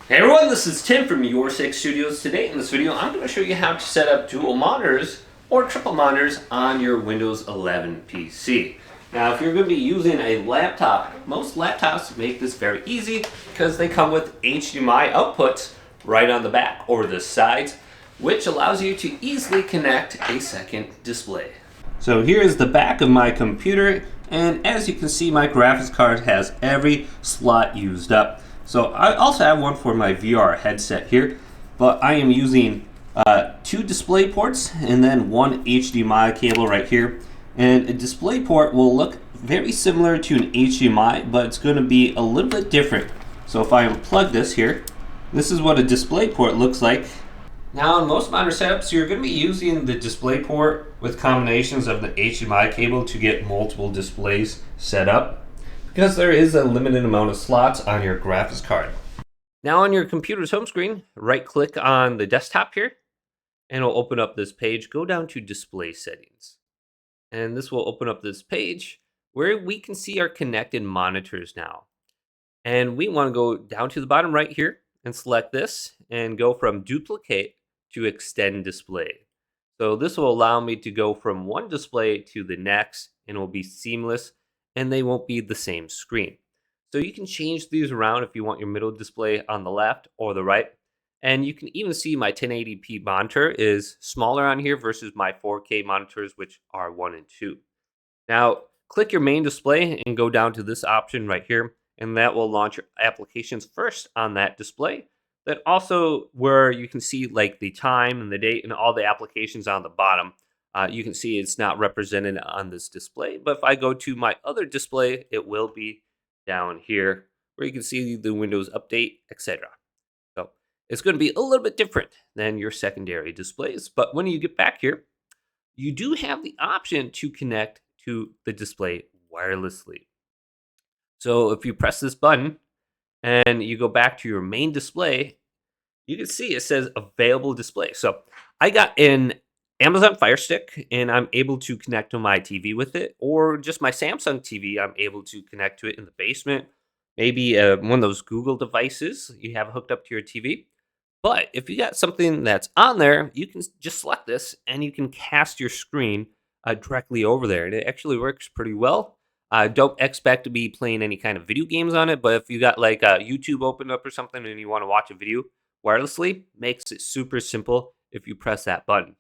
Hey everyone, this is Tim from Your Six Studios. Today in this video, I'm going to show you how to set up dual monitors or triple monitors on your Windows 11 PC. Now, if you're going to be using a laptop, most laptops make this very easy because they come with HDMI outputs right on the back or the sides, which allows you to easily connect a second display. So here is the back of my computer, and as you can see, my graphics card has every slot used up. So I also have one for my VR headset here, but I am using two display ports and then one HDMI cable right here. And a display port will look very similar to an HDMI, but it's going to be a little bit different. So if I unplug this here, this is what a display port looks like. Now in most monitor setups, you're going to be using the display port with combinations of the HDMI cable to get multiple displays set up, because there is a limited amount of slots on your graphics card. Now on your computer's home screen, right click on the desktop here, and it'll open up this page. Go down to display settings. And this will open up this page where we can see our connected monitors now. And we want to go down to the bottom right here and select this and go from duplicate to extend display. So this will allow me to go from one display to the next, and it will be seamless, and they won't be the same screen. So you can change these around if you want your middle display on the left or the right. And you can even see my 1080p monitor is smaller on here versus my 4K monitors, which are 1 and 2. Now, click your main display and go down to this option right here, and that will launch your applications first on that display. That also where you can see like the time and the date and all the applications on the bottom. You can see it's not represented on this display, but if I go to my other display, it will be down here where you can see the Windows Update, etc. So it's going to be a little bit different than your secondary displays, but when you get back here, you do have the option to connect to the display wirelessly. So if you press this button and you go back to your main display, you can see it says available display. So I got an Amazon Fire Stick and I'm able to connect to my TV with it, or just my Samsung TV. I'm able to connect to it in the basement. Maybe one of those Google devices you have hooked up to your TV. But if you got something that's on there, you can just select this and you can cast your screen directly over there. And it actually works pretty well. Don't expect to be playing any kind of video games on it, but if you got like YouTube opened up or something and you want to watch a video wirelessly, makes it super simple if you press that button.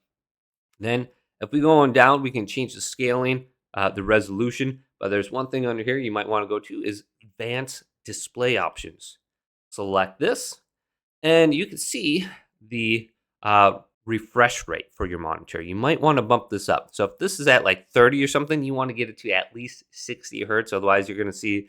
Then if we go on down, we can change the scaling, the resolution, but there's one thing under here you might want to go to is advanced display options. Select this and you can see the refresh rate for your monitor. You might want to bump this up. So if this is at like 30 or something, you want to get it to at least 60 hertz. Otherwise, you're going to see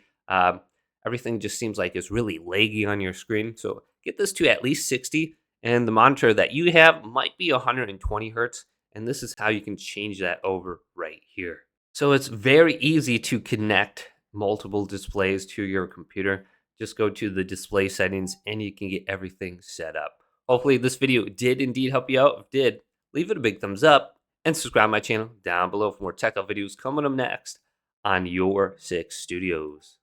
everything just seems like it's really laggy on your screen. So get this to at least 60. And the monitor that you have might be 120 hertz. And this is how you can change that over right here. So it's very easy to connect multiple displays to your computer. Just go to the display settings and you can get everything set up. Hopefully this video did indeed help you out. If it did, leave it a big thumbs up and subscribe to my channel down below for more tech videos coming up next on Your Six Studios.